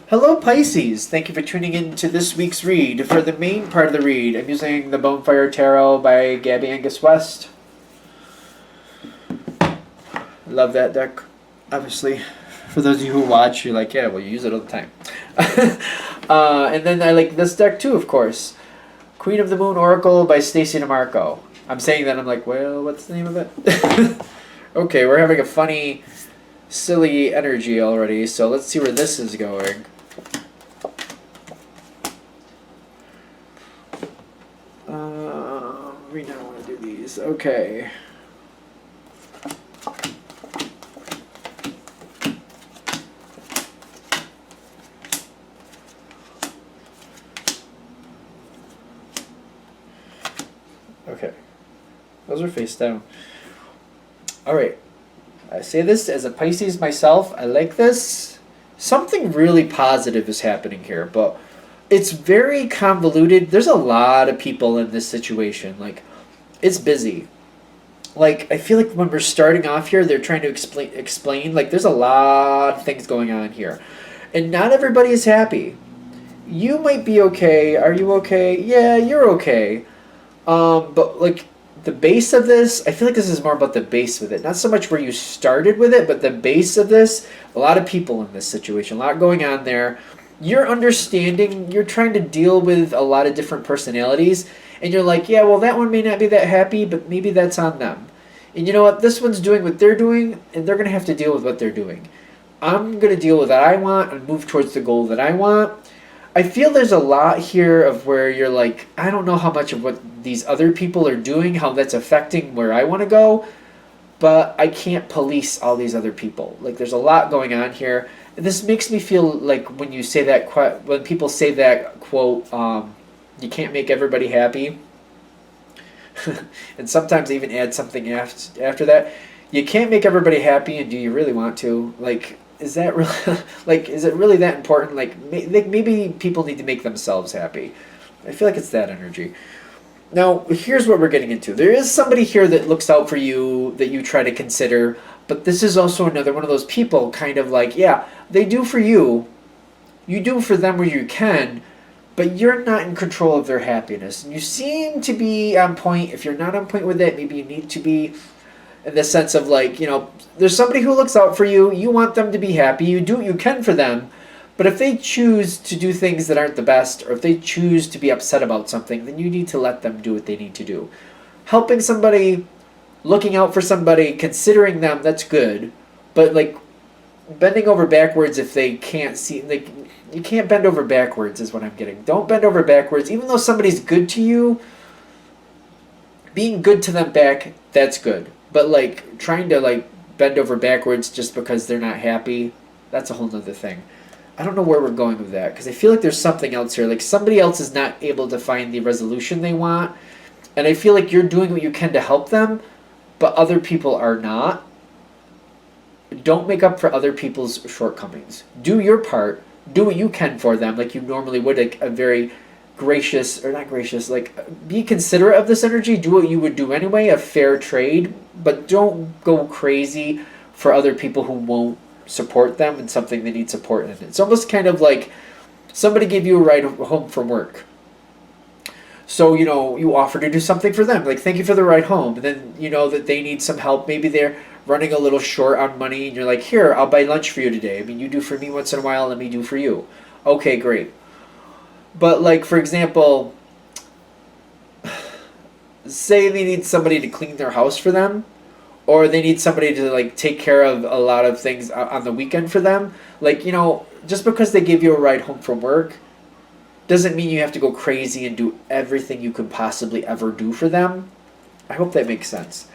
Hello Pisces, thank you for tuning in to this week's read. For the main part of the read, I'm using the Bonefire Tarot by Gabby Angus West. Love that deck, obviously. For those of you who watch, you're like, yeah, well, you use it all the time. And then I like this deck too, of course. Queen of the Moon Oracle by Stacey DeMarco. I'm saying that, I'm like, well, what's the name of it? Okay, we're having a funny, silly energy already, so let's see where this is going. We now want to do these. Okay. Okay. Those are face down. Alright. I say this as a Pisces myself. I like this. Something really positive is happening here, but it's very convoluted. There's a lot of people in this situation. Like, it's busy. Like, I feel like when we're starting off here, they're trying to explain. Like, there's a lot of things going on here. And not everybody is happy. You might be okay. Are you okay? Yeah, you're okay. But, like, the base of this, I feel like this is more about the base with it. Not so much where you started with it, but the base of this. A lot of people in this situation. A lot going on there. You're understanding, you're trying to deal with a lot of different personalities, and you're like, yeah, well, that one may not be that happy, but maybe that's on them. And you know what? This one's doing what they're doing, and they're going to have to deal with what they're doing. I'm going to deal with what I want and move towards the goal that I want. I feel there's a lot here of where you're like, I don't know how much of what these other people are doing, how that's affecting where I want to go, but I can't police all these other people. Like, there's a lot going on here. This makes me feel like when you say that, when people say that quote, you can't make everybody happy. And sometimes they even add something after that. You can't make everybody happy, and do you really want to? Like, is that really, like, is it really that important? Like, maybe people need to make themselves happy. I feel like it's that energy. Now, here's what we're getting into. There is somebody here that looks out for you, that you try to consider, but this is also another one of those people kind of like, yeah, they do for you, you do for them where you can, but you're not in control of their happiness. And you seem to be on point. If you're not on point with it, maybe you need to be, in the sense of like, you know, there's somebody who looks out for you, you want them to be happy, you do what you can for them, but if they choose to do things that aren't the best, or if they choose to be upset about something, then you need to let them do what they need to do. Helping somebody, looking out for somebody, considering them, that's good. But, like, bending over backwards if they can't see, like, you can't bend over backwards is what I'm getting. Don't bend over backwards. Even though somebody's good to you, being good to them back, that's good. But, like, trying to, like, bend over backwards just because they're not happy, that's a whole nother thing. I don't know where we're going with that, because I feel like there's something else here. Like, somebody else is not able to find the resolution they want, and I feel like you're doing what you can to help them, but other people are not. Don't make up for other people's shortcomings. Do your part. Do what you can for them, like you normally would, like a very gracious, or not gracious, like, be considerate of this energy. Do what you would do anyway, a fair trade, but don't go crazy for other people who won't support them in something they need support in. It's almost kind of like somebody gave you a ride home from work. So, you know, you offer to do something for them. Like, thank you for the ride home. And then, you know, that they need some help. Maybe they're running a little short on money, and you're like, here, I'll buy lunch for you today. I mean, you do for me once in a while, let me do for you. Okay, great. But, like, for example, say they need somebody to clean their house for them, or they need somebody to, like, take care of a lot of things on the weekend for them. Like, you know, just because they give you a ride home from work doesn't mean you have to go crazy and do everything you could possibly ever do for them. I hope that makes sense.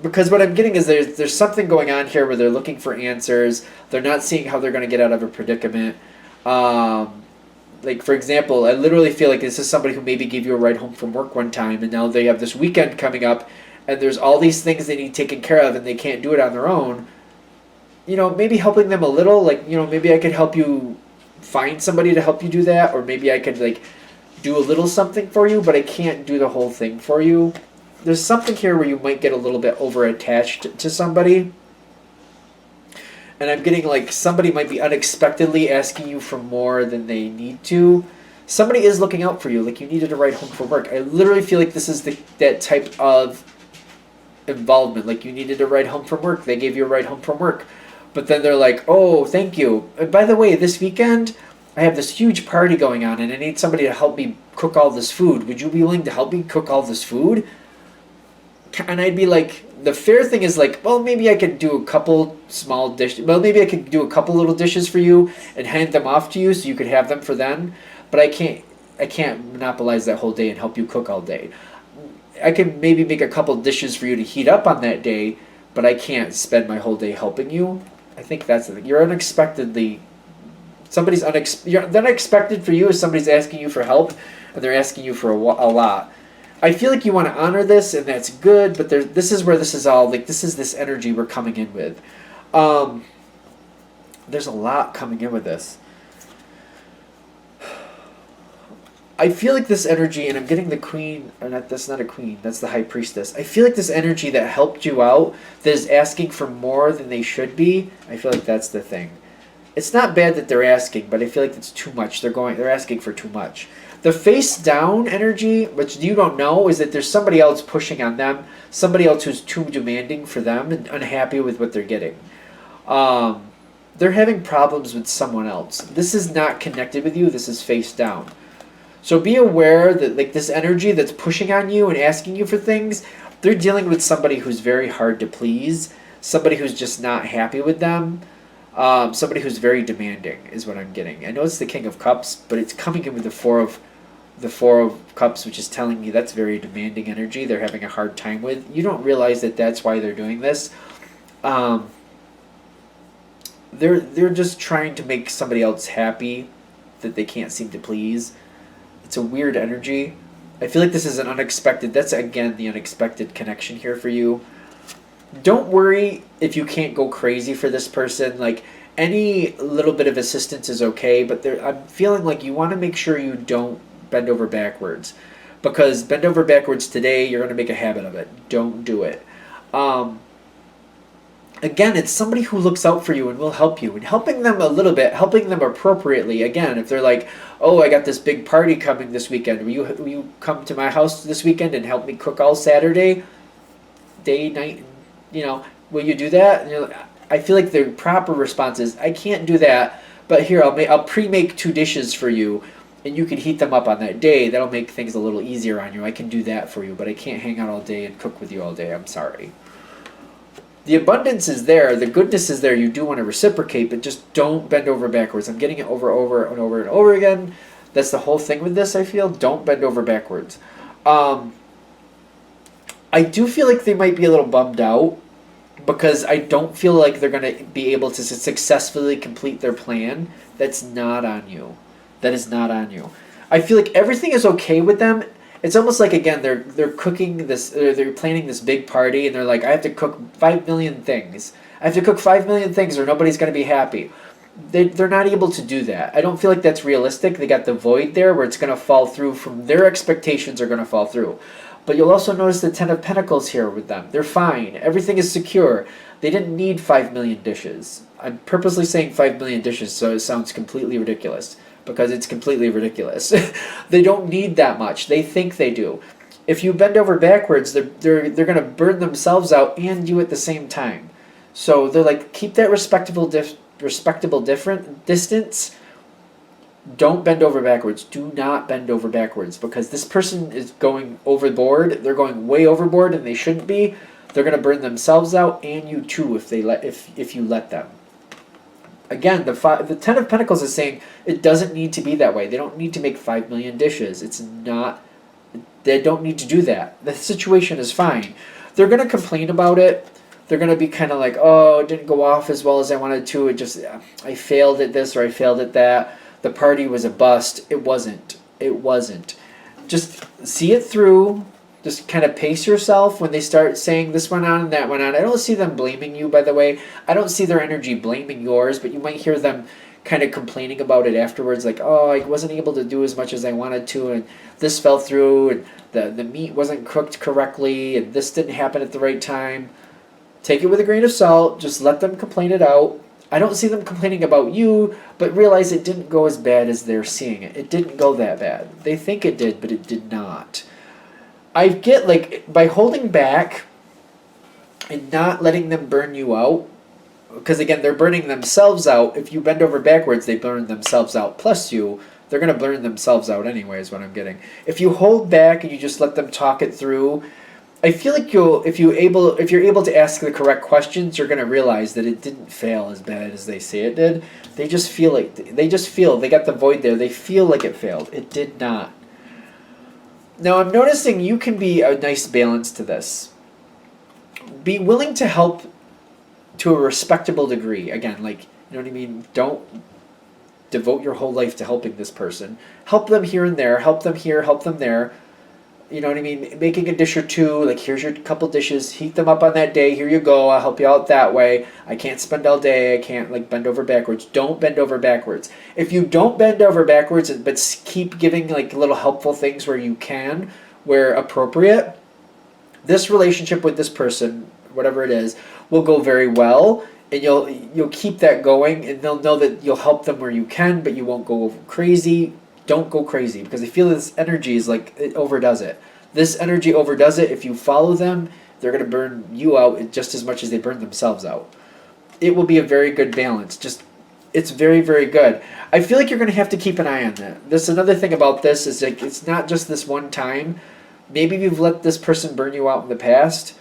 Because what I'm getting is there's something going on here where they're looking for answers. They're not seeing how they're going to get out of a predicament. Like, for example, I literally feel like this is somebody who maybe gave you a ride home from work one time, and now they have this weekend coming up, and there's all these things they need taken care of, and they can't do it on their own. You know, maybe helping them a little, like, you know, maybe I could help you find somebody to help you do that, or maybe I could, like, do a little something for you, but I can't do the whole thing for you. There's something here where you might get a little bit over attached to somebody. and I'm getting like somebody might be unexpectedly asking you for more than they need to. Somebody is looking out for you, like you needed a ride home from work. I literally feel like this is that type of involvement, like you needed a ride home from work. They gave you a ride home from work. But then they're like, oh, thank you. And by the way, this weekend, I have this huge party going on and I need somebody to help me cook all this food. Would you be willing to help me cook all this food? And I'd be like, the fair thing is like, well, maybe I could do a couple small dishes. Well, maybe I could do a couple little dishes for you and hand them off to you so you could have them for then. But I can't monopolize that whole day and help you cook all day. I can maybe make a couple dishes for you to heat up on that day, but I can't spend my whole day helping you. I think that's the thing. You're unexpectedly, the unexpected for you is somebody's asking you for help, and they're asking you for a lot. I feel like you want to honor this, and that's good, but this is where this is all, like, this is this energy we're coming in with. There's a lot coming in with this. I feel like this energy, and I'm getting the queen, or not, that's not a queen, that's the high priestess. I feel like this energy that helped you out, that is asking for more than they should be, I feel like that's the thing. It's not bad that they're asking, but I feel like it's too much. They're asking for too much. The face down energy, which you don't know, is that there's somebody else pushing on them, somebody else who's too demanding for them and unhappy with what they're getting. They're having problems with someone else. This is not connected with you, this is face down. So be aware that like this energy that's pushing on you and asking you for things, they're dealing with somebody who's very hard to please, somebody who's just not happy with them, somebody who's very demanding is what I'm getting. I know it's the King of Cups, but it's coming in with the Four of Cups, which is telling me that's very demanding energy they're having a hard time with. You don't realize that that's why they're doing this. They're just trying to make somebody else happy that they can't seem to please. It's a weird energy. I feel like this is an unexpected, that's again the unexpected connection here for you. Don't worry if you can't go crazy for this person. Like any little bit of assistance is okay, but I'm feeling like you want to make sure you don't bend over backwards. Because bend over backwards today, you're going to make a habit of it. Don't do it. Again, it's somebody who looks out for you and will help you. And helping them a little bit, helping them appropriately. Again, if they're like, oh, I got this big party coming this weekend. Will you come to my house this weekend and help me cook all Saturday? Day, night, will you do that? And you're like, I feel like the proper response is, I can't do that, but here, I'll pre-make 2 dishes for you, and you can heat them up on that day. That'll make things a little easier on you. I can do that for you, but I can't hang out all day and cook with you all day. I'm sorry. The abundance is there. The goodness is there. You do want to reciprocate, but just don't bend over backwards. I'm getting it over and over again. That's the whole thing with this, I feel. Don't bend over backwards. I do feel like they might be a little bummed out because I don't feel like they're going to be able to successfully complete their plan. That's not on you. That is not on you. I feel like everything is okay with them. It's almost like, again, they're cooking this, they're planning this big party, and they're like, I have to cook 5 million things. I have to cook 5 million things or nobody's going to be happy. They're not able to do that. I don't feel like that's realistic. They got the void there where it's going to fall through from their expectations are going to fall through. But you'll also notice the 10 of Pentacles here with them. They're fine. Everything is secure. They didn't need 5 million dishes. I'm purposely saying 5 million dishes so it sounds completely ridiculous. Because it's completely ridiculous. They don't need that much. They think they do. If you bend over backwards, they're going to burn themselves out and you at the same time. So they're like, keep that respectable different distance. Don't bend over backwards. Do not bend over backwards because this person is going overboard. They're going way overboard and they shouldn't be. They're going to burn themselves out and you too if you let them. Again, the 10 of Pentacles is saying it doesn't need to be that way. They don't need to make 5 million dishes. They don't need to do that. The situation is fine. They're going to complain about it. They're going to be kind of like, oh, it didn't go off as well as I wanted to. I failed at this or I failed at that. The party was a bust. It wasn't. Just see it through. Just kind of pace yourself when they start saying this went on and that went on. I don't see them blaming you, by the way. I don't see their energy blaming yours, but you might hear them kind of complaining about it afterwards, like, oh, I wasn't able to do as much as I wanted to, and this fell through, and the meat wasn't cooked correctly, and this didn't happen at the right time. Take it with a grain of salt. Just let them complain it out. I don't see them complaining about you, but realize it didn't go as bad as they're seeing it. It didn't go that bad. They think it did, but it did not. I get, like, by holding back and not letting them burn you out, because again, they're burning themselves out. If you bend over backwards, they burn themselves out. Plus you, they're going to burn themselves out anyway, is what I'm getting. If you hold back and you just let them talk it through, I feel like if you're able to ask the correct questions, you're going to realize that it didn't fail as bad as they say it did. They just feel they got the void there. They feel like it failed. It did not. Now I'm noticing you can be a nice balance to this. Be willing to help to a respectable degree. Again, like, you know what I mean? Don't devote your whole life to helping this person. Help them here and there. Help them here. Help them there. You know what I mean? Making a dish or two, like, here's your couple dishes, heat them up on that day, here you go, I'll help you out that way. I can't spend all day, I can't, like, bend over backwards. Don't bend over backwards. If you don't bend over backwards, but keep giving, like, little helpful things where you can, where appropriate, this relationship with this person, whatever it is, will go very well, and you'll keep that going, and they'll know that you'll help them where you can, but you won't go crazy. Don't go crazy, because I feel this energy is like, it overdoes it. This energy overdoes it. If you follow them, they're going to burn you out just as much as they burn themselves out. It will be a very good balance. It's very, very good. I feel like you're going to have to keep an eye on that. This another thing about this is, like, it's not just this one time. Maybe you've let this person burn you out in the past.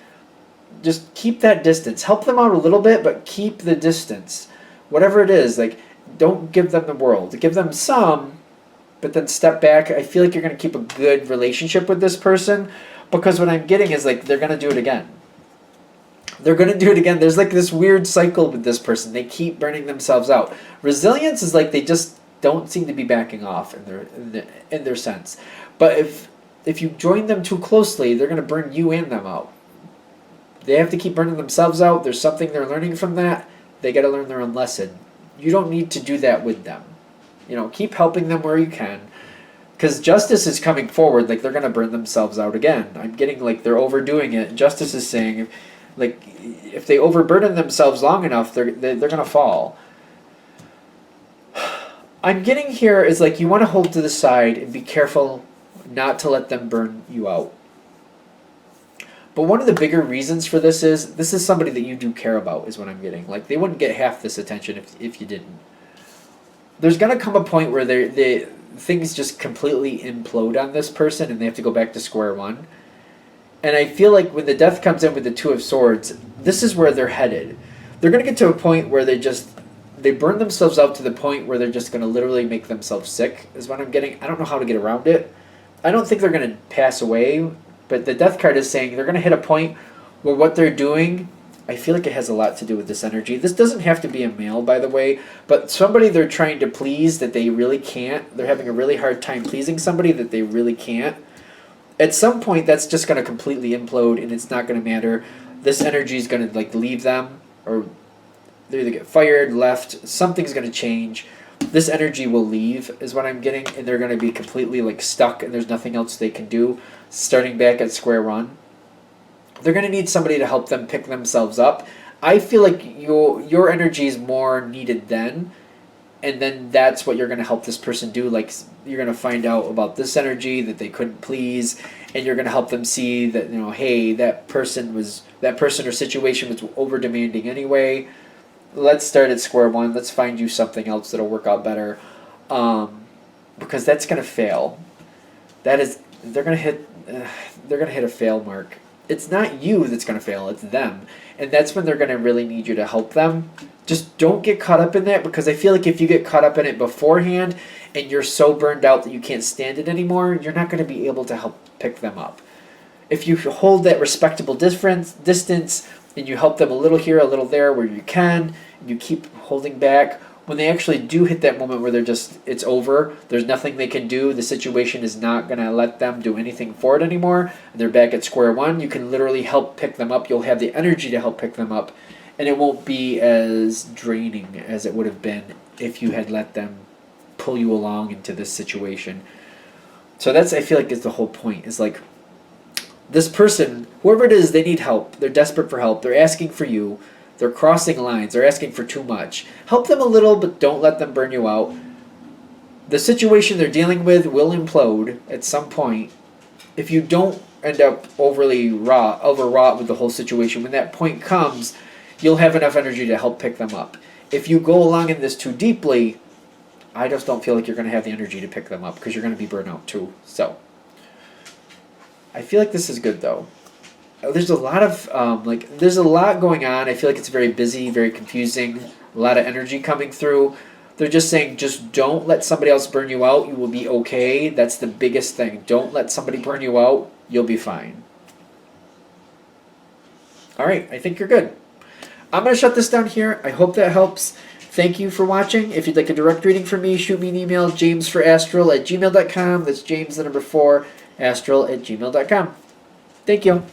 Just keep that distance. Help them out a little bit, but keep the distance. Whatever it is, like, don't give them the world. Give them some, but then step back. I feel like you're going to keep a good relationship with this person, because what I'm getting is, like, they're going to do it again. They're going to do it again. There's, like, this weird cycle with this person. They keep burning themselves out. Resilience is like they just don't seem to be backing off in their sense. But if you join them too closely, they're going to burn you and them out. They have to keep burning themselves out. There's something they're learning from that. They got to learn their own lesson. You don't need to do that with them. You know, keep helping them where you can, because justice is coming forward. Like, they're going to burn themselves out again. I'm getting, like, they're overdoing it. Justice is saying, like, if they overburden themselves long enough, they're going to fall. I'm getting here is, like, you want to hold to the side and be careful not to let them burn you out. But one of the bigger reasons for this is somebody that you do care about, is what I'm getting. Like, they wouldn't get half this attention if you didn't. There's going to come a point where things just completely implode on this person and they have to go back to square one. And I feel like when the death comes in with the Two of Swords, this is where they're headed. They're going to get to a point where they burn themselves out to the point where they're just going to literally make themselves sick, is what I'm getting. I don't know how to get around it. I don't think they're going to pass away, but the death card is saying they're going to hit a point where what they're doing, I feel like it has a lot to do with this energy. This doesn't have to be a male, by the way, but somebody they're trying to please that they really can't. They're having a really hard time pleasing somebody that they really can't. At some point, that's just going to completely implode, and it's not going to matter. This energy is going to, like, leave them, or they either get fired, left. Something's going to change. This energy will leave, is what I'm getting, and they're going to be completely, like, stuck, and there's nothing else they can do, starting back at square one. They're going to need somebody to help them pick themselves up. I feel like your energy is more needed then, and then that's what you're going to help this person do. Like, you're going to find out about this energy that they couldn't please, and you're going to help them see that, you know, hey, that person or situation was over demanding anyway. Let's start at square one. Let's find you something else that'll work out better, because that's going to fail. They're going to hit a fail mark. It's not you that's going to fail, it's them. And that's when they're going to really need you to help them. Just don't get caught up in that, because I feel like if you get caught up in it beforehand and you're so burned out that you can't stand it anymore, you're not going to be able to help pick them up. If you hold that respectable distance and you help them a little here, a little there where you can, and you keep holding back, when they actually do hit that moment where it's over, there's nothing they can do, the situation is not going to let them do anything for it anymore, they're back at square one, you can literally help pick them up, you'll have the energy to help pick them up, and it won't be as draining as it would have been if you had let them pull you along into this situation. So that's, I feel like, is the whole point, is like, this person, whoever it is, they need help, they're desperate for help, they're asking for you, They're crossing lines. They're asking for too much. Help them a little, but don't let them burn you out. The situation they're dealing with will implode at some point. If you don't end up overwrought with the whole situation, when that point comes, you'll have enough energy to help pick them up. If you go along in this too deeply, I just don't feel like you're going to have the energy to pick them up because you're going to be burnt out too. So, I feel like this is good though. There's a lot of there's a lot going on. I feel like it's very busy, very confusing. A lot of energy coming through. They're just saying, just don't let somebody else burn you out. You will be okay. That's the biggest thing. Don't let somebody burn you out. You'll be fine. All right, I think you're good. I'm going to shut this down here. I hope that helps. Thank you for watching. If you'd like a direct reading from me, shoot me an email, jamesforastral@gmail.com. That's James, the number 4, astral@gmail.com. Thank you.